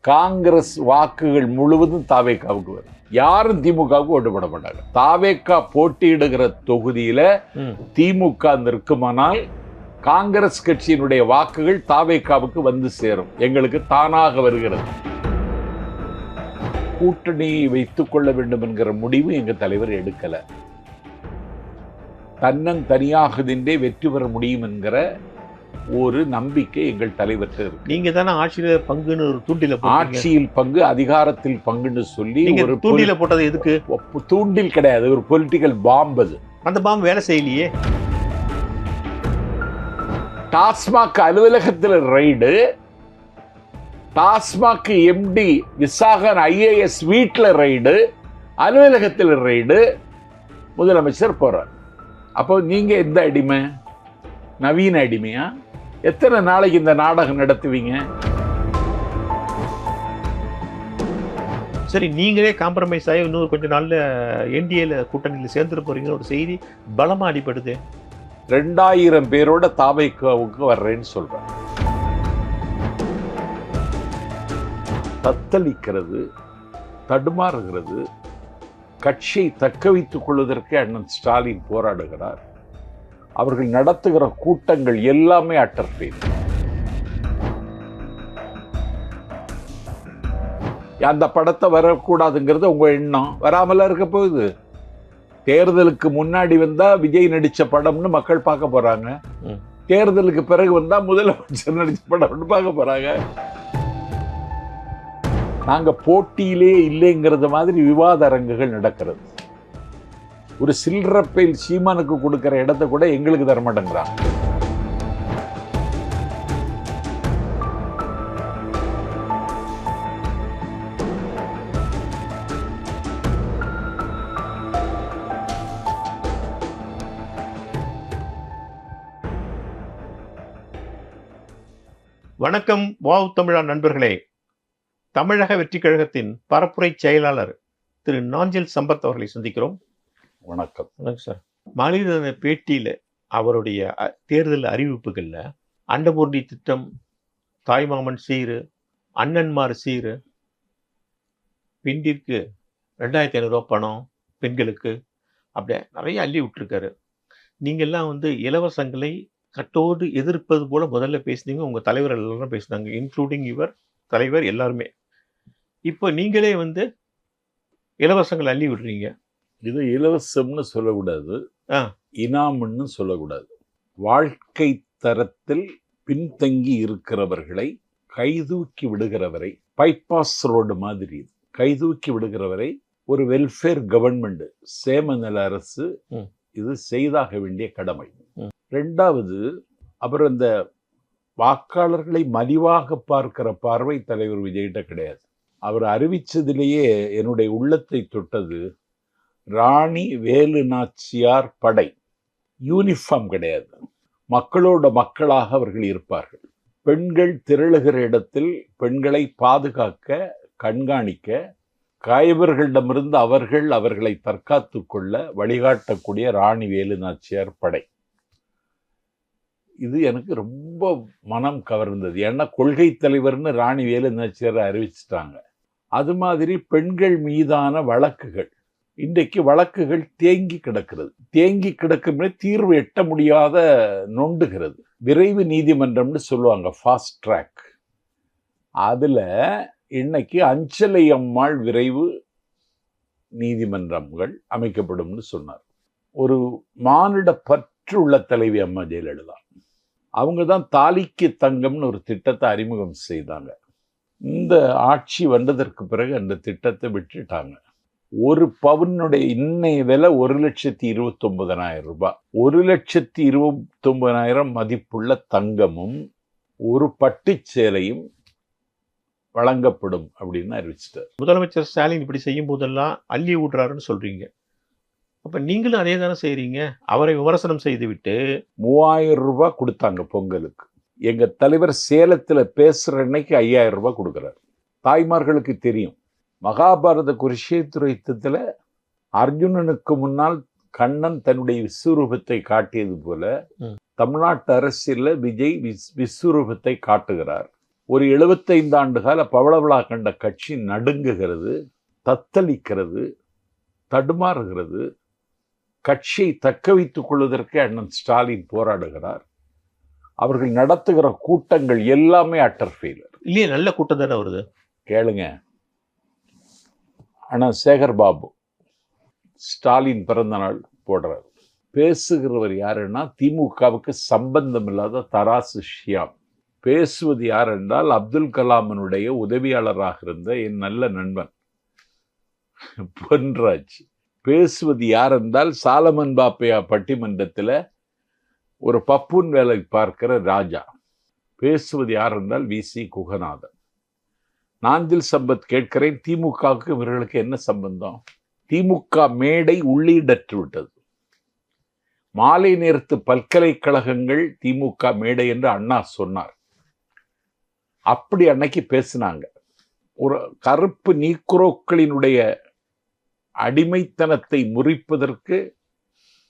காங்கிரஸ் வாக்குகள் முழுவதும் தாவேக்காவுக்கு வரும். யாரும் திமுகவுக்கு ஓட்டு போட மாட்டாங்க. தாவேக்கா போட்டியிடுகிற தொகுதியில திமுக இருக்குமானால் காங்கிரஸ் கட்சியினுடைய வாக்குகள் தாவேக்காவுக்கு வந்து சேரும். எங்களுக்கு தானாக வருகிறது. கூட்டணியை வைத்துக் கொள்ள வேண்டும் என்கிற முடிவு எங்க தலைவர் எடுக்கல. தன்னந்தனியாக நின்றே வெற்றி பெற முடியும் என்கிற ஒரு நம்பிக்கை எங்கள் தலைவர்கிட்ட இருக்கு. நீங்க தானே ஆட்சியில பங்குன்னு ஒரு தூண்டில ஆட்சியில் பங்கு, அதிகாரத்தில் பங்குன்னு சொல்லி ஒரு தூண்டில போட்டது எதுக்கு? தூண்டில் கிடையாது, ஒரு பொலிட்டிக்கல் பாம்பு. அது அந்த பாம்பு வேலை செய்யலையே. டாஸ்மாக் அலுவலகத்தில் raid, TASMAC MD Visakan IAS வீட்டில் ரைடு, அலுவலகத்தில் ரைடு, முதலமைச்சர் போறார். அப்போ நீங்க எந்த அடிமை? நவீன அடிமையா? எத்தனை நாளைக்கு இந்த நாடகம் நடத்துவீங்க? சரி, நீங்களே காம்ப்ரமைஸ் ஆகி இன்னொரு கொஞ்ச நாள்ல என்டிஏல கூட்டணியில் சேர்ந்துட்டு போறீங்க ஒரு செய்தி பலமா அடிபடுது. 2000 பேரோட தாவேக்காவுக்கு வர்றேன்னு சொல்றேன். தத்தளிக்கிறது, தடுமாறுகிறது. கட்சியை தக்க வைத்துக் கொள்வதற்கு அண்ணன் ஸ்டாலின் போராடுகிறார். அவர்கள் நடத்துகிற கூட்டங்கள் எல்லாமே அட்டர் ஃபெயில். அந்த படத்தை வரக்கூடாதுங்கிறது உங்க எண்ணம். வராமல இருக்க போகுது. தேர்தலுக்கு முன்னாடி வந்தா விஜய் நடிச்ச படம்னு மக்கள் பார்க்க போறாங்க. தேர்தலுக்கு பிறகு வந்தா முதலமைச்சர் நடிச்ச படம்னு பார்க்க போறாங்க. நாங்க போட்டியிலே இல்லைங்கிறது மாதிரி விவாத அரங்குகள் நடக்கிறது. ஒரு சில்லறப்பையில் சீமானுக்கு கொடுக்கிற இடத்தை கூட எங்களுக்கு தரமாட்டேங்கிறாங்க. வணக்கம் வாவ் தமிழா நண்பர்களே. தமிழக வெற்றி கழகத்தின் பரப்புரை செயலாளர் திரு நாஞ்சில் சம்பத் அவர்களை சந்திக்கிறோம். வணக்கம். வணக்கம் சார். மாநில பேட்டியில் அவருடைய தேர்தல் அறிவிப்புகளில் அண்டபூர்ணி திட்டம், தாய்மாமன் சீரு, அண்ணன்மார் சீரு, பெண்டிற்கு 2500 பணம் பெண்களுக்கு, அப்படியே நிறைய அள்ளி விட்டுருக்காரு. நீங்கள்லாம் இலவசங்களை கட்டோடு எதிர்ப்பது போல முதல்ல பேசுனீங்க. உங்க தலைவர் எல்லாரும் பேசினாங்க, இன்க்ளூடிங் இவர் தலைவர் எல்லாருமே. இப்போ நீங்களே இலவசங்கள் அள்ளி விடுறீங்க. இது இலவசம்னு சொல்லக்கூடாது, இனாம்னு சொல்லக்கூடாது. வாழ்க்கை தரத்தில் பின்தங்கி இருக்கிறவர்களை கைதூக்கி விடுகிறவரை, பைபாஸ் ரோடு மாதிரி கைதூக்கி விடுகிறவரை ஒரு வெல்ஃபேர் கவர்மெண்ட், சேமநல அரசு இது செய்தாக வேண்டிய கடமை. ரெண்டாவது, அப்புறம் இந்த வாக்காளர்களை மலிவாக பார்க்கிற பார்வை தலைவர் விஜய்கிட்ட கிடையாது. அவர் அறிவிச்சதிலேயே என்னுடைய உள்ளத்தை தொட்டது, ராணி வேலு நாச்சியார் படை. யூனிஃபார்ம் கிடையாது, மக்களோட மக்களாக அவர்கள் இருப்பார்கள். பெண்கள் திரளுகிற இடத்தில் பெண்களை பாதுகாக்க, கண்காணிக்க, காயவர்களிடமிருந்து அவர்களை தற்காத்து கொள்ள வழிகாட்டக்கூடிய ராணி வேலு நாச்சியார் படை. இது எனக்கு ரொம்ப மனம் கவர்ந்தது. ஏன்னா கொள்கை தலைவர்னு ராணி வேலு நாச்சியாரை அறிவிச்சிட்டாங்க. அது மாதிரி பெண்கள் மீதான வழக்குகள், இன்றைக்கு வழக்குகள் தேங்கி கிடக்கிறது. தேங்கி கிடக்கும் தீர்வு எட்ட முடியாத நொண்டுகிறது. விரைவு நீதிமன்றம்னு சொல்லுவாங்க, ஃபாஸ்ட் ட்ராக். அதுல இன்னைக்கு அஞ்சலை அம்மாள் விரைவு நீதிமன்றங்கள் அமைக்கப்படும்னு சொன்னார். ஒரு மானிட பற்று உள்ள தலைவி அம்மா ஜெயலலிதா. அவங்க தான் தாலிக்கு தங்கம்னு ஒரு திட்டத்தை அறிமுகம் செய்தாங்க. இந்த ஆட்சி வந்ததற்கு பிறகு அந்த திட்டத்தை விட்டுட்டாங்க. ஒரு பவுனுடைய இன்னைய விலை 1,29,000 ரூபாய். 1,29,000 மதிப்புள்ள தங்கமும் ஒரு பட்டுச் சேலையும் வழங்கப்படும் அப்படின்னு அறிவிச்சிட்டார். முதலமைச்சர் ஸ்டாலின் இப்படி செய்யும் போதெல்லாம் அள்ளி விடுறாருன்னு சொல்றீங்க. அப்ப நீங்களும் அதே தானே செய்றீங்க. அவரை விமர்சனம் செய்து விட்டு 3000 ரூபாய் கொடுத்தாங்க பொங்கலுக்கு. எங்க தலைவர் சேலத்துல பேசுற அன்னைக்கு 5000 ரூபாய் கொடுக்கிறார். தாய்மார்களுக்கு தெரியும், மகாபாரத குருஷேத்திர யுத்தத்துல அர்ஜுனனுக்கு முன்னால் கண்ணன் தன்னுடைய விஸ்வரூபத்தை காட்டியது போல தமிழ்நாட்டு அரசியல்ல விஜய் விஸ்வரூபத்தை காட்டுகிறார். ஒரு 75 ஆண்டு கால பவளவிழா கண்ட கட்சி நடுங்குகிறது, தத்தளிக்கிறது, தடுமாறுகிறது. கட்சியை தக்க வைத்துக் கொள்வதற்கு அண்ணன் ஸ்டாலின் போராடுகிறார். அவர்கள் நடத்துகிற கூட்டங்கள் எல்லாமே அட்டர் ஃபெயிலர். இல்லையே, நல்ல கூட்டம் தானே வருது. கேளுங்க, அண்ணன் சேகர் பாபு ஸ்டாலின் பிறந்த நாள் போடுறார். பேசுகிறவர் யாருன்னா திமுகவுக்கு சம்பந்தம் இல்லாத தராசு ஷியாம். பேசுவது யார் என்றால் அப்துல் கலாமனுடைய உதவியாளராக இருந்த என் நல்ல நண்பன் பொன்ராஜ். பேசுவது யார் என்றால் சாலமன் பாப்பையா பட்டிமன்றத்தில் ஒரு பப்புன் வேலை பார்க்கிற ராஜா. பேசுவது யார் என்றால் வி.சி. குகநாதன். நாஞ்சில் சம்பத் கேட்கிறேன், திமுகவுக்கு இவர்களுக்கு என்ன சம்பந்தம்? திமுக மேடை உள்ளீடற்று விட்டது. மாலை நேரத்து பல்கலைக்கழகங்கள் திமுக மேடை என்று அண்ணா சொன்னார். அப்படி அன்னைக்கு பேசினாங்க. ஒரு கருப்பு நீக்ரோக்களினுடைய அடிமைத்தனத்தை முறிப்பதற்கு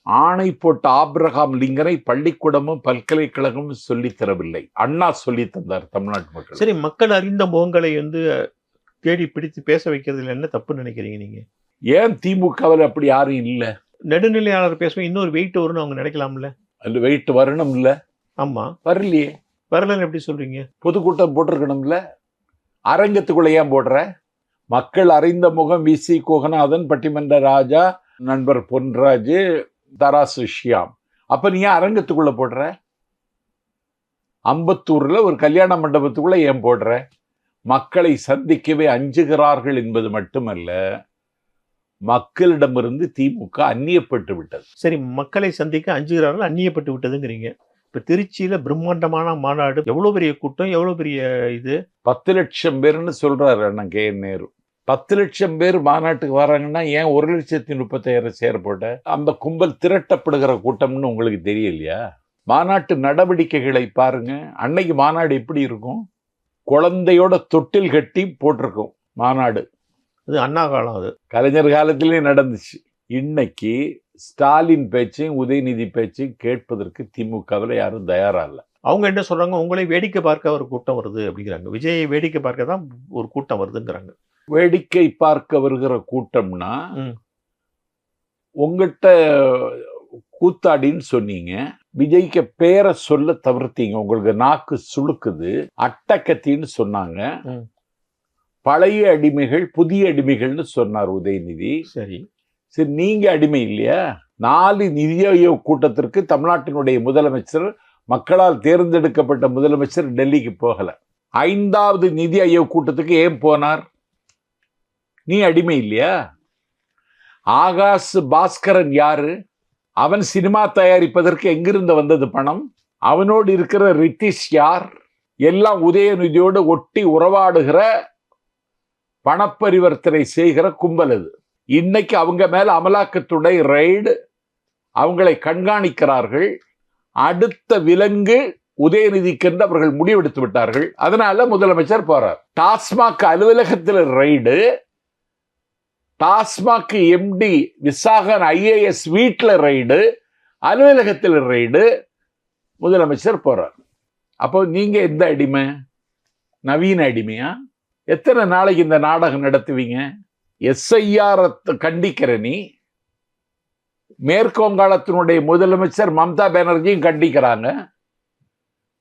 ஆணை போட்ட ஆபிரகாம் லிங்கனை பள்ளிக்கூடமும் பல்கலைக்கழகமும் சொல்லித் தரவில்லை, அண்ணா சொல்லி தந்தார் தமிழ்நாட்டு மக்கள். சரி, மக்கள் அறிந்த முகங்களை தேடி பிடித்து பேச வைக்கிறதுல என்ன தப்பு நினைக்கிறீங்க நீங்க? ஏன் திமுகவில் அப்படி யாரும் இல்லை? நடுநிலையாளர் பேசுவோம், இன்னொரு வெயிட் வரும்னு அவங்க நினைக்கலாம்ல. அந்த வெயிட் வரணும் இல்ல? ஆமா, வரலையே. வரலன்னு எப்படி சொல்றீங்க? பொதுக்கூட்டம் போட்டிருக்கணும்ல. அரங்கத்துக்குள்ள ஏன் போடுற? மக்கள் அறிந்த முகம் வி.சி. குகநாதன், பட்டிமன்ற ராஜா, நண்பர் பொன்ராஜ், தராசு ஷியாம். அப்ப நீ ஏன் அரங்கத்துக்குள்ள போடுற? அம்பத்தூர்ல ஒரு கல்யாண மண்டபத்துக்குள்ள ஏன் போடுற? மக்களை சந்திக்கவே அஞ்சுகிறார்கள் என்பது மட்டுமல்ல, மக்களிடமிருந்து திமுக அந்நியப்பட்டு விட்டது. சரி, மக்களை சந்திக்க அஞ்சுகிறார்கள், அந்நியப்பட்டு விட்டதுங்கிறீங்க. இப்ப திருச்சியில பிரம்மாண்டமான மாநாடு, எவ்வளவு பெரிய கூட்டம், எவ்வளவு பெரிய இது. 10 லட்சம் பேர்னு சொல்றாரு அண்ணன் கே என் நேரு. 10 லட்சம் பேர் மாநாட்டுக்கு வராங்கன்னா ஏன் 1,35,000 சேர் போட்ட? அந்த கும்பல் திரட்டப்படுகிற கூட்டம்னு உங்களுக்கு தெரியலையா? மாநாட்டு நடவடிக்கைகளை பாருங்க. அன்னைக்கு மாநாடு எப்படி இருக்கும்? குழந்தையோட தொட்டில் கட்டி போட்டிருக்கும் மாநாடு. அது அண்ணா காலம், அது கலைஞர் காலத்திலே நடந்துச்சு. இன்னைக்கு ஸ்டாலின் பேச்சையும் உதயநிதி பேச்சையும் கேட்பதற்கு திமுகவில் யாரும் தயாரா இல்லை. அவங்க என்ன சொல்றாங்க? உங்களை வேடிக்கை பார்க்க ஒரு கூட்டம் வருது அப்படிங்கிறாங்க. விஜயை வேடிக்கை பார்க்க தான் ஒரு கூட்டம் வருதுங்கிறாங்க. வேடிக்கை பார்க்க வருகிற கூட்டம்னா உங்ககிட்ட கூத்தாடின்னு சொன்னீங்க, விஜய்க்கு பேரை சொல்ல தவிர்த்தீங்க, உங்களுக்கு நாக்கு சுளுக்குது. அட்டக்கத்தின்னு சொன்னாங்க. பழைய அடிமைகள் புதிய அடிமைகள்னு சொன்னார் உதயநிதி. சரி சரி, நீங்க அடிமை இல்லையா? 4 நிதி ஆயோக் கூட்டத்திற்கு தமிழ்நாட்டினுடைய முதலமைச்சர், மக்களால் தேர்ந்தெடுக்கப்பட்ட முதலமைச்சர் டெல்லிக்கு போகல. 5வது நிதி ஆயோக் கூட்டத்துக்கு ஏன் போனார்? நீ அடிமை இல்லையா? ஆகாஷ் பாஸ்கரன் யாரு? அவன் சினிமா தயாரிப்பதற்கு எங்கிருந்து வந்தது பணம்? அவனோடு இருக்கிற ரித்திஷ் யார்? எல்லாம் உதயநிதியோடு ஒட்டி உறவாடுகிற பணப்பரிவர்த்தனை செய்கிற கும்பல் அது. இன்னைக்கு அவங்க மேல அமலாக்கத்துறை ரைடு, அவங்களை கண்காணிக்கிறார்கள். அடுத்த விலங்கு உதயநிதிக்கென்று அவர்கள் முடிவெடுத்து விட்டார்கள். அதனால முதலமைச்சர் போறார். டாஸ்மாக் அலுவலகத்தில் raid, TASMAC MD Visakan IAS வீட்டில் ரைடு, அலுவலகத்தில் ரைடு, முதலமைச்சர் போறார். அப்போ நீங்க எந்த அடிமை? நவீன அடிமையா? எத்தனை நாளைக்கு இந்த நாடகம் நடத்துவீங்க? SIR கண்டிக்கிற நீ, மேற்கு வங்காளத்தினுடைய முதலமைச்சர் மம்தா பானர்ஜியும் கண்டிக்கிறாங்க.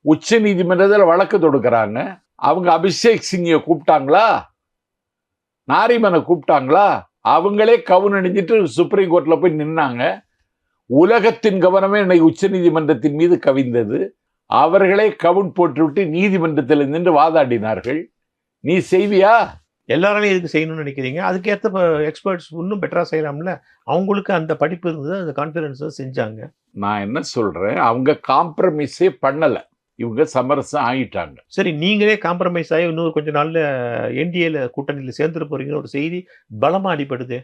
உச்ச நீதிமன்றத்தில் வழக்கு தொடுக்கிறாங்க. அவங்க அபிஷேக் சிங்கை கூப்பிட்டாங்களா? நாரிமனை கூப்பிட்டாங்களா? அவங்களே கவுனணிஞ்சிட்டு சுப்ரீம் கோர்ட்ல போய் நின்னாங்க. உலகத்தின் கவனமே இன்னைக்கு உச்ச நீதிமன்றத்தின் மீது கவிந்தது. அவர்களே கவுன் போட்டுவிட்டு நீதிமன்றத்தில் நின்று வாதாடினார்கள். நீ செய்வியா? எல்லாராலையும் எதுக்கு செய்யணும்னு நினைக்கிறீங்க? அதுக்கேற்ற எக்ஸ்பர்ட்ஸ் இன்னும் பெட்டரா செய்யலாம்ல. அவங்களுக்கு அந்த படிப்பு இருந்தது, அந்த கான்ஃபிடன்ஸ் செஞ்சாங்க. நான் என்ன சொல்றேன், அவங்க காம்ப்ரமைஸே பண்ணல, இவங்க சமரசம் ஆகிட்டாங்க. சரி, நீங்களே காம்ப்ரமைஸ் ஆகி இன்னொரு கொஞ்ச நாள்ல NDAல கூட்டணியில் சேர்ந்துட்டு போறீங்கன்னு ஒரு செய்தி பலமா அடிபடுது.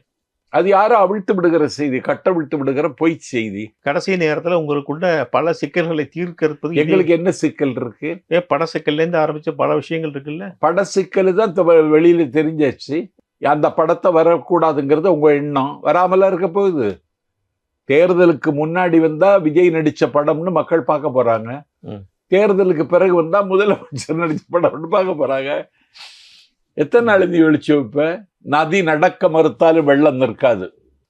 அது யாரும் அவிழ்த்து விடுகிற செய்தி, கட்டவிழ்த்து விடுகிற பொய் செய்தி. கடைசி நேரத்துல உங்களுக்குள்ள பல சிக்கல்களை தீர்க்கிறது. எங்களுக்கு என்ன சிக்கல் இருக்கு? பட சிக்கல்ல இருந்து ஆரம்பிச்ச பல விஷயங்கள் இருக்குல்ல. பட சிக்கல் தான் வெளியில தெரிஞ்சாச்சு. அந்த படத்தை வரக்கூடாதுங்கிறது உங்க எண்ணம். வராமல இருக்க போகுது. தேர்தலுக்கு முன்னாடி வந்தா விஜய் நடிச்ச படம்னு மக்கள் பார்க்க போறாங்க. தேர்தலுக்கு பிறகு வந்தா முதலமைச்சர் நடிச்ச படம் பார்க்க போறாங்க. எத்தனை நாள் நீ வெளிச்சு வைப்ப? நதி நடக்க மறுத்தாலும் வெள்ளம் நிற்காது.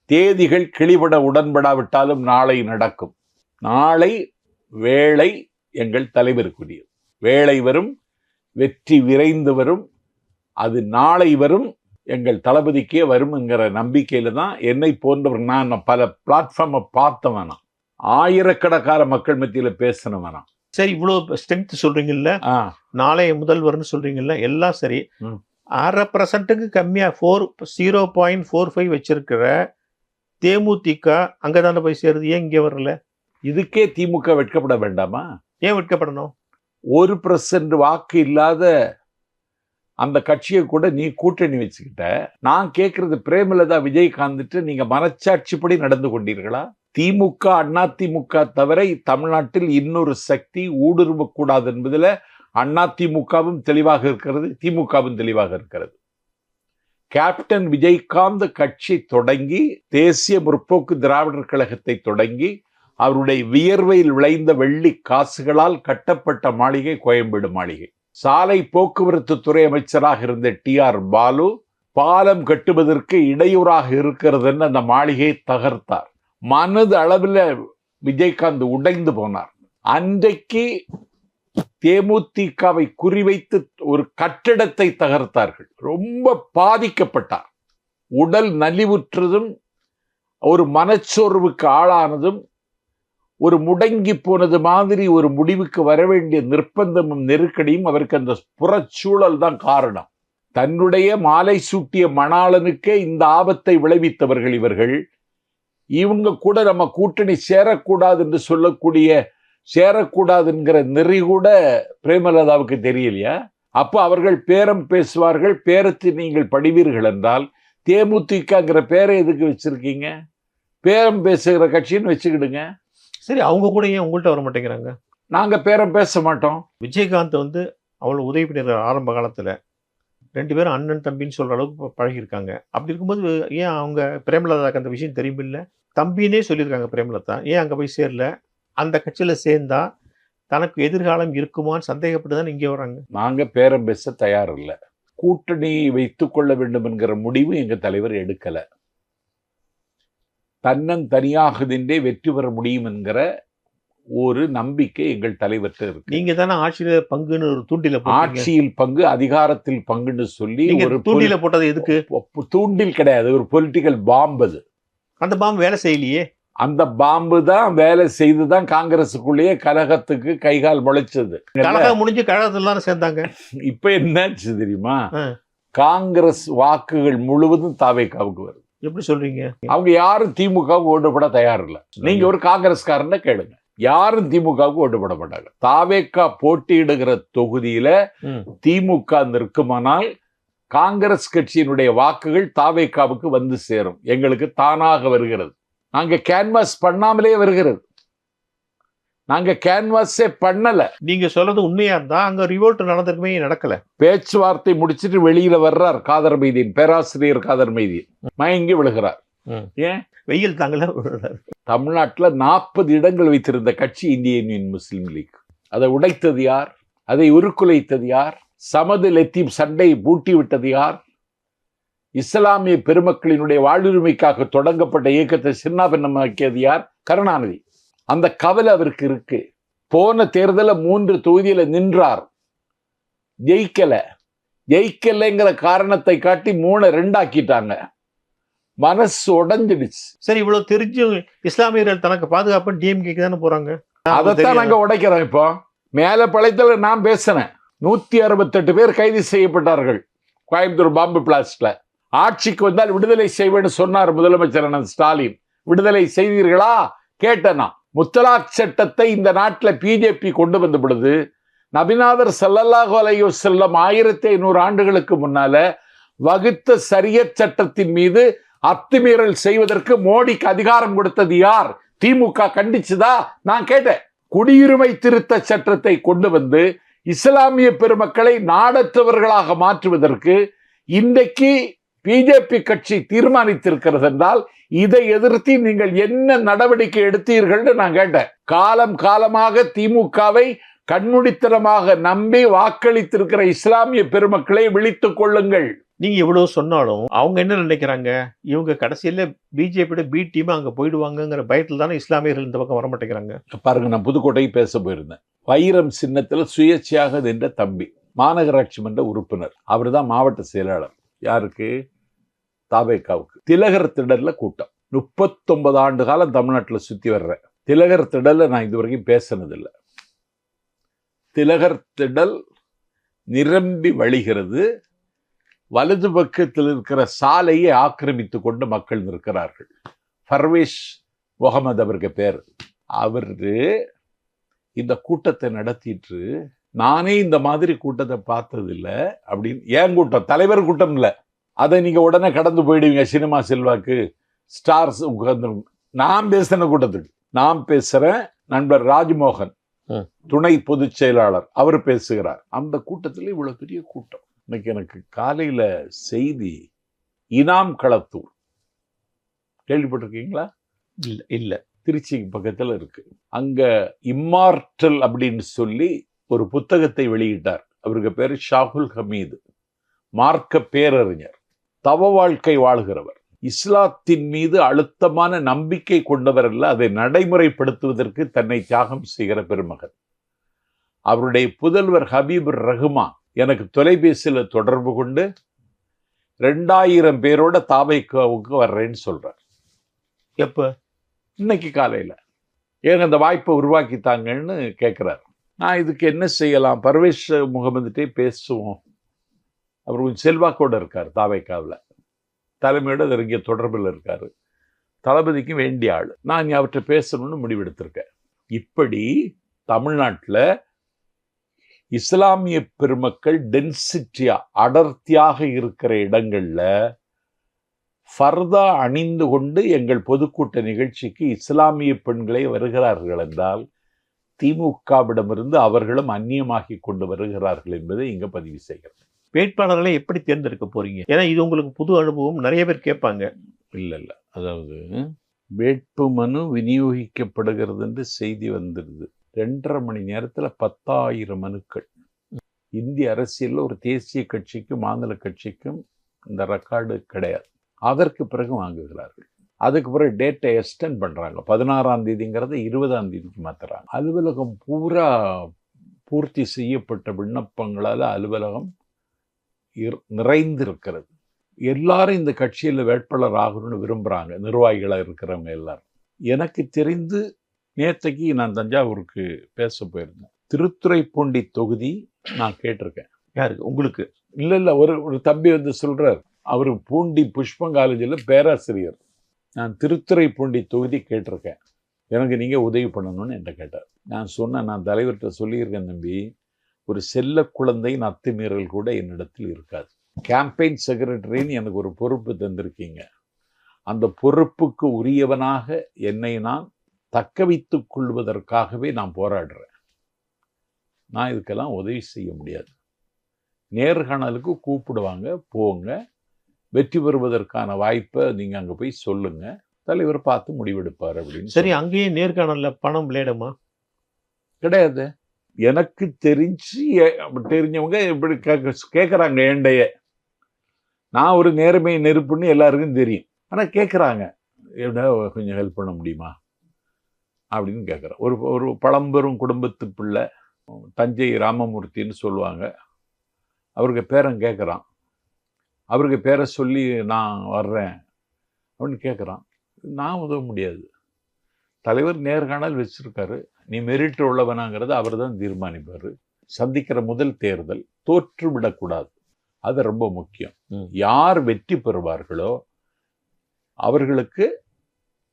தேதிகள் கிளிபட உடன்படாவிட்டாலும் நாளை நடக்கும். நாளை வேளை எங்கள் தலைவருக்குரியது. வேளை வரும், வெற்றி விரைந்து வரும், அது நாளை வரும், எங்கள் தளபதிக்கே வரும் என்கிற நம்பிக்கையில தான் என்னை போன்றவர், நான் பல பிளாட்ஃபார்மை பார்த்தவனா, ஆயிரக்கணக்கான மக்கள் மத்தியில பேசினவனா. சரி, இவ்வளவு ஸ்ட்ரென்த் சொல்றீங்கல்ல, நாளைய முதல்வர்னு சொல்றீங்கல்ல, எல்லாம் சரி. 1/2% கம்மியா 0.45 வச்சிருக்கிற தேமுதிக அங்கதானே போய் சேருது. ஏன் இங்கே வரல? இதுக்கே திமுக வெட்கப்பட வேண்டாமா? ஏன் வெட்கப்படணும்? 1% வாக்கு இல்லாத அந்த கட்சியை கூட நீ கூட்டணி வச்சுக்கிட்ட. நான் கேட்கறது, பிரேமலதா விஜயகாந்த் நீங்க மனச்சாட்சிப்படி நடந்து கொண்டீர்களா? திமுக அதிமுக தவிர தமிழ்நாட்டில் இன்னொரு சக்தி ஊடுருவக்கூடாது என்பதில் அதிமுகவும் தெளிவாக இருக்கிறது, திமுகவும் தெளிவாக இருக்கிறது. கேப்டன் விஜயகாந்த் கட்சி தொடங்கி, தேசிய முற்போக்கு திராவிடர் கழகத்தை தொடங்கி, அவருடைய வியர்வையில் விளைந்த வெள்ளி காசுகளால் கட்டப்பட்ட மாளிகை கோயம்பேடு மாளிகை. சாலை போக்குவரத்து துறை அமைச்சராக இருந்த TR பாலு பாலம் கட்டுவதற்கு இடையூறாக இருக்கிறதுன்னு அந்த மாளிகையை தகர்த்தார். மனது அளவில் விஜயகாந்த் உடைந்து போனார். அன்றைக்கு தேமுதிகவை குறிவைத்து ஒரு கட்டிடத்தை தகர்த்தார்கள். ரொம்ப பாதிக்கப்பட்டார். உடல் நலிவுற்றதும், ஒரு மனச்சோர்வுக்கு ஆளானதும், ஒரு முடங்கி போனது மாதிரி ஒரு முடிவுக்கு வர வேண்டிய நிர்பந்தமும் நெருக்கடியும் அவருக்கு அந்த புறச்சூழல் தான் காரணம். தன்னுடைய மாலை சூட்டிய மணாளனுக்கே இந்த ஆபத்தை விளைவித்தவர்கள் இவர்கள். இவங்க கூட நம்ம கூட்டணி சேரக்கூடாது என்று சொல்லக்கூடிய, சேரக்கூடாதுங்கிற நெறி கூட பிரேமலதாவுக்கு தெரியலையா? அப்போ அவர்கள் பேரம் பேசுவார்கள். பேரத்தை நீங்கள் படிவீர்கள் என்றால் தேமுதிகங்கிற பேரை எதுக்கு வச்சிருக்கீங்க? பேரம் பேசுகிற கட்சின்னு வச்சுக்கிடுங்க. சரி, அவங்க கூட ஏன் உங்கள்கிட்ட வர மாட்டேங்கிறாங்க? நாங்க பேரம் பேச மாட்டோம். விஜயகாந்த் அவ்வளோ உதவி பண்ணியிருக்காரு ஆரம்ப காலத்தில். 2 பேரும் அண்ணன் தம்பின்னு சொல்கிற அளவுக்கு பழகியிருக்காங்க. அப்படி இருக்கும்போது ஏன் அவங்க பிரேமலதாக்கு அந்த விஷயம் தெரியுமில்ல? தம்பினே சொல்லியிருக்காங்க பிரேமலதா. ஏன் அங்கே போய் சேரல? அந்த கட்சியில் சேர்ந்தா தனக்கு எதிர்காலம் இருக்குமான்னு சந்தேகப்பட்டு தான் இங்கே வராங்க. நாங்கள் பேரம் பேச தயார் இல்லை. கூட்டணி வைத்துக் கொள்ள வேண்டும் என்கிற முடிவு எங்கள் தலைவர் எடுக்கலை. தன்னந்தனியாக நின்றே வெற்றி பெற முடியும் என்கிற ஒரு நம்பிக்கை எங்கள் தலைவர்கிட்ட இருக்கு. நீங்க தானே ஆட்சியில பங்குன்னு ஒரு தூண்டில, ஆட்சியில் பங்கு, அதிகாரத்தில் பங்குன்னு சொல்லி ஒரு தூண்டில போட்டது எதுக்கு? தூண்டில் கிடையாது, ஒரு பொலிட்டிக்கல் பாம்பு. அது அந்த பாம்பு வேலை செய்யலையே. அந்த பாம்பு தான் வேலை செய்துதான் காங்கிரஸுக்குள்ளேயே கழகத்துக்கு கைகால் முளைச்சது. கழகம் முடிஞ்சு கழகத்துல சேர்ந்தாங்க. இப்ப என்னாச்சு தெரியுமா? காங்கிரஸ் வாக்குகள் முழுவதும் தாவேகாவுக்கு வருது. எப்படி சொல்றீங்க? அவங்க யாரும் திமுகவுக்கு ஓட்டு போட தயார் இல்லை. நீங்க ஒரு காங்கிரஸ்காரன கேளுங்க, யாரும் திமுகவுக்கு ஓட்டு போட மாட்டாங்க. தாவேகா போட்டியிடுகிற தொகுதியில திமுக இருக்குமானால் காங்கிரஸ் கட்சியினுடைய வாக்குகள் தாவேகாவுக்கு வந்து சேரும். எங்களுக்கு தானாக வருகிறது. நாங்க கேன்வாஸ் பண்ணாமலே வருகிறது. நாங்க கேன்வாஸே பண்ணல. நீங்க சொல்றது உண்மையா இருந்தா அங்க ரிவோல்ட் நடந்திருக்குமே, நடக்கல. பேச்சுவார்த்தை முடிச்சிட்டு வெளியில வர்றார் காதர் மைதீன், பேராசிரியர் காதர் மைதீன் மயங்கி விழுகிறார். ஏன்? வெயில் தாங்கல. தமிழ்நாட்டில் 40 இடங்கள் வைத்திருந்த கட்சி இந்திய யூனியன் முஸ்லீம் லீக். அதை உடைத்தது யார்? அதை உருக்குலைத்தது யார்? சமது லத்தீப் சண்டை பூட்டி விட்டது யார்? இஸ்லாமிய பெருமக்களினுடைய வாழ்வுரிமைக்காக தொடங்கப்பட்ட இயக்கத்தை சின்னாபின்னமாக்கியது யார்? கருணாநிதி. அந்த கவலை அவருக்கு இருக்கு. போன தேர்தலில் 3 தொகுதியில நின்றார், ஜெயிக்கலைங்கிற காரணத்தை காட்டி 3-2 ஆக்கிட்டாங்க. மனசு உடைஞ்சிடுச்சு. சரி, இவ்வளவு தெரிஞ்சு இஸ்லாமியர்கள் தனக்கு பாதுகாப்பு டிஎம்கேக்கு தானே போறாங்க. அதைத்தான் நாங்க உடைக்கிறோம். இப்போ மேல பழையத்துல நான் பேசினேன். 168 பேர் கைது செய்யப்பட்டார்கள் கோயம்புத்தூர் பாம்பு பிளாஸ்ட்ல. ஆட்சிக்கு வந்தால் விடுதலை செய்வேன்னு சொன்னார் முதலமைச்சர் ஸ்டாலின். விடுதலை செய்தீர்களா கேட்டனா? முத்தலாக் சட்டத்தை இந்த நாட்டில் பிஜேபி கொண்டு வந்த பொழுது நபிநாதர் ஸல்லல்லாஹு அலைஹி வஸல்லம் 1500 ஆண்டுகளுக்கு முன்னால வகுத்த ஷரியத் சட்டத்தின் மீது அத்துமீறல் செய்வதற்கு மோடிக்கு அதிகாரம் கொடுத்தது யார்? திமுக கண்டிச்சுதா? நான் கேட்டேன். குடியுரிமை திருத்த சட்டத்தை கொண்டு வந்து இஸ்லாமிய பெருமக்களை நாடற்றவர்களாக மாற்றுவதற்கு இன்றைக்கு பிஜேபி கட்சி தீர்மானித்திருக்கிறது என்றால் இதை எதிர்த்து நீங்கள் என்ன நடவடிக்கை எடுத்தீர்கள் நான் கேட்டேன். காலமாக திமுகவை கண்மூடித்தனமாக நம்பி வாக்களித்திருக்கிற இஸ்லாமிய பெருமக்களை விழித்துக் கொள்ளுங்கள். நீங்க எவ்வளவு சொன்னாலும் அவங்க என்ன நினைக்கிறாங்க, இவங்க கடைசியில பிஜேபியோட பி டீம் அங்க போயிடுவாங்கங்கிற பயத்துல தானே இஸ்லாமியர்கள் இந்த பக்கம் வர மாட்டேங்கிறாங்க. பாருங்க, நான் புதுக்கோட்டைக்கு பேச போயிருந்தேன். வைரம் சின்னத்துல சுயேட்சையாக நின்ற தம்பி, மாநகராட்சி மன்ற உறுப்பினர், அவர் தான் மாவட்ட செயலாளர். யாருக்கு? தாவேகாவுக்கு. திலகர் திடல்ல கூட்டம். 39 ஆண்டு காலம் தமிழ்நாட்டில் சுத்தி வர்றேன். திலகர் திடல்ல நான் இதுவரைக்கும் பேசினதில்லை. திலகர் திடல் நிரம்பி வழிகிறது. வலது பக்கத்தில் இருக்கிற சாலையை ஆக்கிரமித்து கொண்டு மக்கள் நிற்கிறார்கள். பர்வேஷ் முகமது அவருக்கு பேர். அவரு இந்த கூட்டத்தை நடத்திட்டு, நானே இந்த மாதிரி கூட்டத்தை பார்த்ததில்லை அப்படின்னு. ஏன் கூட்டம்? தலைவர் கூட்டம் இல்லை. அதை நீங்க உடனே கடந்து போயிடுவீங்க. சினிமா செல்வாக்கு, ஸ்டார்ஸ் உட்கார்ந்து. நான் பேசின கூட்டத்துக்கு நான் பேசுறேன். நண்பர் ராஜ்மோகன், துணை பொதுச் செயலாளர், அவர் பேசுகிறார். அந்த கூட்டத்தில் இவ்வளவு பெரிய கூட்டம். இன்னைக்கு எனக்கு காலையில செய்தி, இனாம் களத்தூர் கேள்விப்பட்டிருக்கீங்களா? இல்ல. திருச்சிக்கு பக்கத்துல இருக்கு. அங்க இம்மார்டல் அப்படின்னு சொல்லி ஒரு புத்தகத்தை வெளியிட்டார். அவருக்கு பேரு ஷாகுல் ஹமீது. மார்க்க பேரறிஞர், தவ வாழ்க்கை வாழ்கிறவர், இஸ்லாத்தின் மீது அழுத்தமான நம்பிக்கை கொண்டவர் அல்ல, அதை நடைமுறைப்படுத்துவதற்கு தன்னை தியாகம் செய்கிற பெருமகன். அவருடைய புதல்வர் ஹபீபுர் ரஹ்மான் எனக்கு தொலைபேசியில் தொடர்பு கொண்டு 2000 பேரோட தாவைக்காவுக்கு வர்றேன்னு சொல்றார். எப்ப? இன்னைக்கு காலையில. ஏங்க அந்த வாய்ப்பை உருவாக்கித்தாங்கன்னு கேட்கிறார். நான் இதுக்கு என்ன செய்யலாம்? பர்வேஷ் முகமதுட்டே பேசுவோம். அவர் கொஞ்சம் செல்வாக்கோடு இருக்கார் தாவைக்காவில். தலைமையோட நெருங்கிய தொடர்பில் இருக்காரு. தளபதிக்கு வேண்டிய ஆள். நான் அவர்கிட்ட பேசணும்னு முடிவெடுத்திருக்கேன். இப்படி தமிழ்நாட்டில் இஸ்லாமிய பெருமக்கள் டென்சிட்டியா, அடர்த்தியாக இருக்கிற இடங்கள்ல ஃபர்தா அணிந்து கொண்டு எங்கள் பொதுக்கூட்ட நிகழ்ச்சிக்கு இஸ்லாமிய பெண்களை வருகிறார்கள் என்றால் திமுகவிடமிருந்து அவர்களும் அந்நியமாகி கொண்டு வருகிறார்கள் என்பதை இங்க பதிவு செய்கிறேன். வேட்பாளர்களை எப்படி தேர்ந்தெடுக்க போறீங்க? ஏன்னா இது உங்களுக்கு புது அனுபவம், நிறைய பேர் கேட்பாங்க. இல்ல அதாவது வேட்புமனு விநியோகிக்கப்படுகிறது என்று செய்தி வந்துடுது. 2.5 மணி நேரத்துல 10,000 மனுக்கள். இந்திய அரசியல்ல ஒரு தேசிய கட்சிக்கும் மாநில கட்சிக்கும் இந்த ரெக்கார்டு கிடையாது. அதற்கு பிறகு வாங்குகிறார்கள். அதுக்கு பிறகு டேட்டை எக்ஸ்டெண்ட் பண்றாங்க. 16ஆம் தேதிங்கிறத 20ஆம் தேதிக்கு மாத்துறாங்க. அலுவலகம் பூரா பூர்த்தி செய்யப்பட்ட விண்ணப்பங்களால அலுவலகம் நிறைந்திருக்கிறது. எல்லாரும் இந்த கட்சியில் வேட்பாளர் ஆகணும்னு விரும்புறாங்க, நிர்வாகிகளாக இருக்கிறவங்க எல்லாரும். எனக்கு தெரிந்து நேற்றைக்கு நான் தஞ்சாவூருக்கு பேச போயிருந்தேன். திருத்துறைப்பூண்டி தொகுதி நான் கேட்டிருக்கேன். யாருக்கு? உங்களுக்கு? இல்லை, ஒரு தம்பி வந்து சொல்றார், அவர் பூண்டி புஷ்பம் காலேஜில் பேராசிரியர். நான் திருத்துறைப்பூண்டி தொகுதி கேட்டிருக்கேன், எனக்கு நீங்கள் உதவி பண்ணணும்னு என்கிட்ட கேட்டார். நான் சொன்னேன், நான் தலைவர்கிட்ட சொல்லியிருக்கேன் தம்பி, ஒரு செல்ல குழந்தையின் அத்துமீறல் கூட என்னிடத்தில் இருக்காது. கேம்பெயின் செக்ரட்டரின்னு எனக்கு ஒரு பொறுப்பு தந்திருக்கீங்க. அந்த பொறுப்புக்கு உரியவனாக என்னை நான் தக்க வைத்துக் கொள்வதற்காகவே நான் போராடுறேன். நான் இதுக்கெல்லாம் உதவி செய்ய முடியாது. நேர்காணலுக்கு கூப்பிடுவாங்க, போங்க, வெற்றி பெறுவதற்கான வாய்ப்பை நீங்கள் அங்கே போய் சொல்லுங்க, தலைவர் பார்த்து முடிவெடுப்பார் அப்படின்னு. சரி, அங்கேயே நேர்காணல்ல பணம் விளையாடுமா? கிடையாது. எனக்கு தெரிஞ்சவங்க இப்படி கேட்குறாங்க ஏண்டைய. நான் ஒரு நேர்மை நெருப்புன்னு எல்லாருக்கும் தெரியும். ஆனால் கேட்குறாங்க, என்ன கொஞ்சம் ஹெல்ப் பண்ண முடியுமா அப்படின்னு கேட்குறேன். ஒரு பழம்பெரும் குடும்பத்து பிள்ளை, தஞ்சை ராமமூர்த்தின்னு சொல்லுவாங்க, அவருக்கு பேரன் கேட்குறான். அவருக்கு பேரை சொல்லி நான் வர்றேன் அப்படின்னு கேட்குறான். நான் உதவ முடியாது. தலைவர் நேர்காணல் வச்சிருக்காரு, நீ மெரிட் உள்ளவனாங்கிறத அவர் தான் தீர்மானிப்பார். சந்திக்கிற முதல் தேர்தல் தோற்று விடக்கூடாது, அது ரொம்ப முக்கியம். யார் வெற்றி பெறுவார்களோ அவர்களுக்கு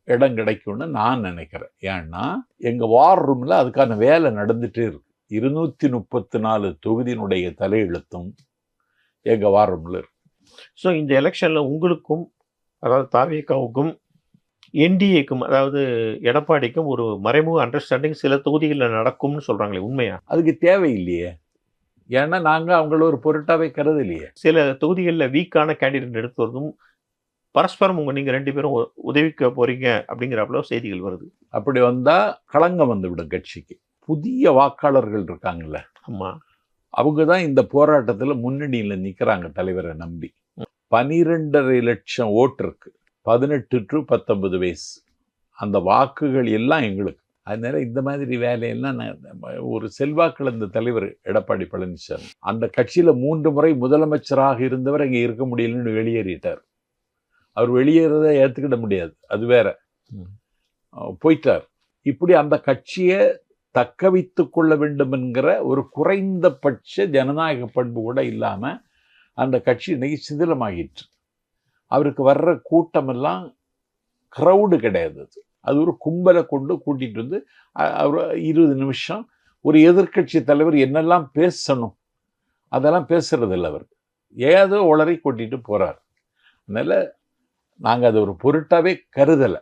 இடம் கிடைக்கும்னு நான் நினைக்கிறேன். ஏன்னா எங்க வார் ரூம்ல அதுக்கான வேலை நடந்துட்டே இருக்கு. 234 தொகுதியினுடைய தலையெழுத்தும் எங்க வார் ரூம்ல இருக்கு. ஸோ இந்த எலெக்ஷன்ல உங்களுக்கும், அதாவது தாவேகாவுக்கும், என்டிஏக்கும், அதாவது எடப்பாடிக்கும் ஒரு மறைமுக அண்டர்ஸ்டாண்டிங் சில தொகுதிகளில் நடக்கும்னு சொல்றாங்களே, உண்மையா? அதுக்கு தேவையில்லையே. ஏன்னா நாங்கள் அவங்கள ஒரு பொருட்டாவே கருதலையே. சில தொகுதிகளில் வீக்கான கேண்டிடேட் எடுத்து வரதும் பரஸ்பரம் நீங்கள் 2 பேரும் உதவிக்க போறீங்க அப்படிங்கிறப்பல செய்திகள் வருது. அப்படி வந்தால் களங்கம் வந்துவிடும் கட்சிக்கு. புதிய வாக்காளர்கள் இருக்காங்கல்ல, ஆமா. அவங்க தான் இந்த போராட்டத்துல முன்னணியில நிக்கிறாங்க தலைவரை நம்பி. 12.5 லட்சம் ஓட்டு இருக்கு, 18 to 19 வயசு. அந்த வாக்குகள் எல்லாம் எங்களுக்கு. அதனால இந்த மாதிரி வேலையெல்லாம் ஒரு செல்வாக்கிழந்த தலைவர் எடப்பாடி பழனிசாமி. அந்த கட்சியில 3 முறை முதலமைச்சராக இருந்தவர் இங்க இருக்க முடியலன்னு வெளியேறிட்டார். அவர் வெளியேறதை ஏத்துக்கிட முடியாது, அது வேற. போயிட்டார். இப்படி அந்த கட்சியை தக்க வைத்துக் கொள்ள வேண்டும் என்கிற ஒரு குறைந்தபட்ச ஜனநாயக பண்பு கூட இல்லாம அந்த கட்சி இன்னைக்கு சிதிலமாகிட்டு. அவருக்கு வர்ற கூட்டமெல்லாம் க்ரௌடு கிடையாது, அது ஒரு கும்பலை கொண்டு கூட்டிட்டு வந்து அவர் 20 நிமிஷம் ஒரு எதிர்கட்சி தலைவர் என்னெல்லாம் பேசணும் அதெல்லாம் பேசுறது இல்லை. அவர் ஏதோ உளறி கூட்டிட்டு போறார். அதனால நாங்க அதை ஒரு பொருட்டாவே கருதலை.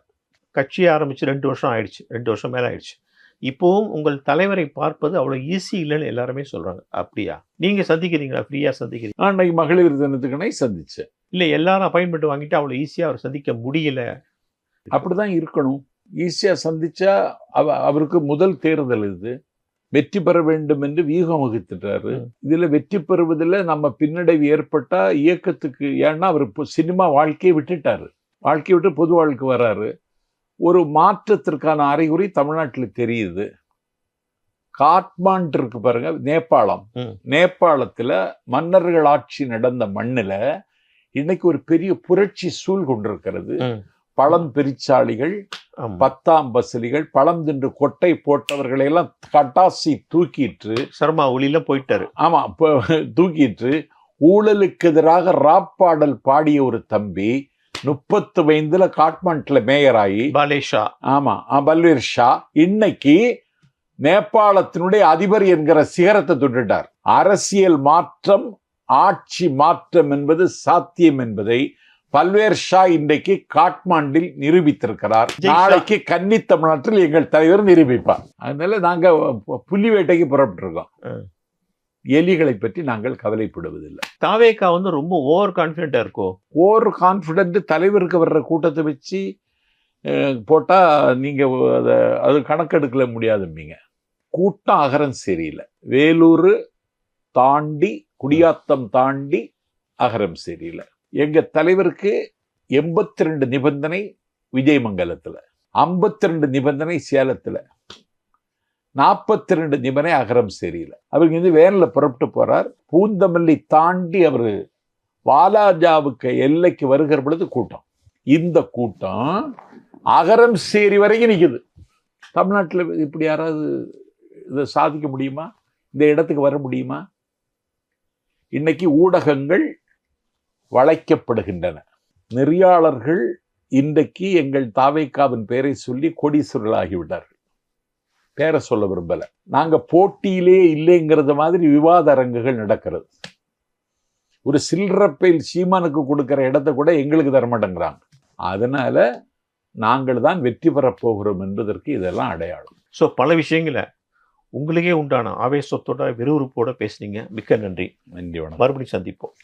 கட்சி ஆரம்பிச்சு 2 வருஷம் ஆயிடுச்சு, 2 வருஷம் மேல ஆயிடுச்சு. இப்போவும் உங்கள் தலைவரை பார்ப்பது அவ்வளவு ஈஸி இல்லைன்னு எல்லாருமே சொல்றாங்க. அப்படியா? நீங்க சந்திக்கிறீங்களா? ஃப்ரீயா சந்திக்கிறீங்க? நான் இன்னைக்கு மகளிர் தினத்துக்குனே சந்திச்சேன். இல்ல, எல்லாரும் அப்பாயின்மெண்ட் வாங்கிட்டு அவ்வளவு ஈஸியா அவர் சந்திக்க முடியல. அப்படிதான் இருக்கணும். ஈஸியா சந்திச்சா அவருக்கு முதல் தேர்தல் இது, வெற்றி பெற வேண்டும் என்று வியூகம் வகுத்துட்டாரு. இதுல வெற்றி பெறுவதில் நம்ம பின்னடைவு ஏற்பட்டா இயக்கத்துக்கு, ஏன்னா அவர் இப்போ சினிமா வாழ்க்கையை விட்டுட்டாரு, வாழ்க்கையை விட்டு பொது வாழ்க்கை வராரு. ஒரு மாற்றத்திற்கான அறிகுறி தமிழ்நாட்டில் தெரியுது. காட்மாண்டு இருக்கு பாருங்க, நேபாளம். நேபாளத்துல மன்னர்கள் ஆட்சி நடந்த மண்ணுல இன்னைக்கு ஒரு பெரிய புரட்சி சூழ் கொண்டிருக்கிறது. பழம் பெரிச்சாளிகள், 10ஆம் பசலிகள், பழம் தின்று கொட்டை போட்டவர்களை எல்லாம் கட்டாசி தூக்கிட்டு சர்மா ஒளியில போயிட்டாரு. ஆமா, தூக்கிட்டு ஊழலுக்கு எதிராக ராப்பாடல் பாடிய ஒரு தம்பி 30 வயதுல காட்மாண்டுல மேயர் ஆகி, பல்வேர் ஷா இன்னைக்கு நேபாளத்தினுடைய அதிபர் என்கிற சிகரத்தை தொட்டுட்டார். அரசியல் மாற்றம், ஆட்சி மாற்றம் என்பது சாத்தியம் என்பதை பல்வேர் ஷா இன்றைக்கு காட்மாண்டில் நிரூபித்திருக்கிறார். நாளைக்கு கன்னி தமிழ்நாட்டில் எங்கள் தலைவர் நிரூபிப்பார். அதனால நாங்க புலி வேட்டைக்கு புறப்பட்டிருக்கோம். எலிகளை பற்றி நாங்கள் கவலைப்படுவதில்லை. தாவேகா வந்து ரொம்ப ஓவர் கான்பிடென்டா இருக்கோ? ஓவர் கான்பிடென்ட் தலைவருக்கு வர்ற கூட்டத்தை வச்சு போட்டா நீங்க அது கணக்கெடுக்கல முடியாதும்பீங்க. கூட்டம் அகரம் சரியில்லை. வேலூர் தாண்டி, குடியாத்தம் தாண்டி அகரம் சரியில்லை. எங்க தலைவருக்கு 82 நிபந்தனை விஜயமங்கலத்துல, 52 நிபந்தனை சேலத்துல, 42 நிபந்தனை அகரம் சரியில்லை. அவருக்கு வந்து வேனில் புறப்பட்டு போறார். பூந்தமல்லி தாண்டி அவரு வாலாஜாவுக்கு எல்லைக்கு வருகிற பொழுது கூட்டம். இந்த கூட்டம் அகரம் சேரி வரைக்கும் நிக்குது. தமிழ்நாட்டில் இப்படி யாராவது இதை சாதிக்க முடியுமா? இந்த இடத்துக்கு வர முடியுமா? இன்னைக்கு ஊடகங்கள் வளைக்கப்படுகின்றன. நெறியாளர்கள் இன்றைக்கு எங்கள் தாவேக்காவின் பெயரை சொல்லி கோடீஸ்வரர்கள் ஆகிவிட்டார்கள். பேரை சொல்ல விரும்பல. நாங்க போட்டியிலே இல்லைங்கிறது மாதிரி விவாத அரங்குகள் நடக்கிறது. ஒரு சில்லறப்பையில் சீமானுக்கு கொடுக்கிற இடத்தை கூட எங்களுக்கு தரமாட்டேங்கிறாங்க. அதனால நாங்கள் தான் வெற்றி பெறப் போகிறோம் என்பதற்கு இதெல்லாம் அடையாளம். ஸோ பல விஷயங்களை உங்களுக்கே உண்டான ஆவேசத்தோட விறுவிறுப்போட பேசுனீங்க. மிக்க நன்றி. நன்றி, வணக்கம். மறுபடியும் சந்திப்போம்.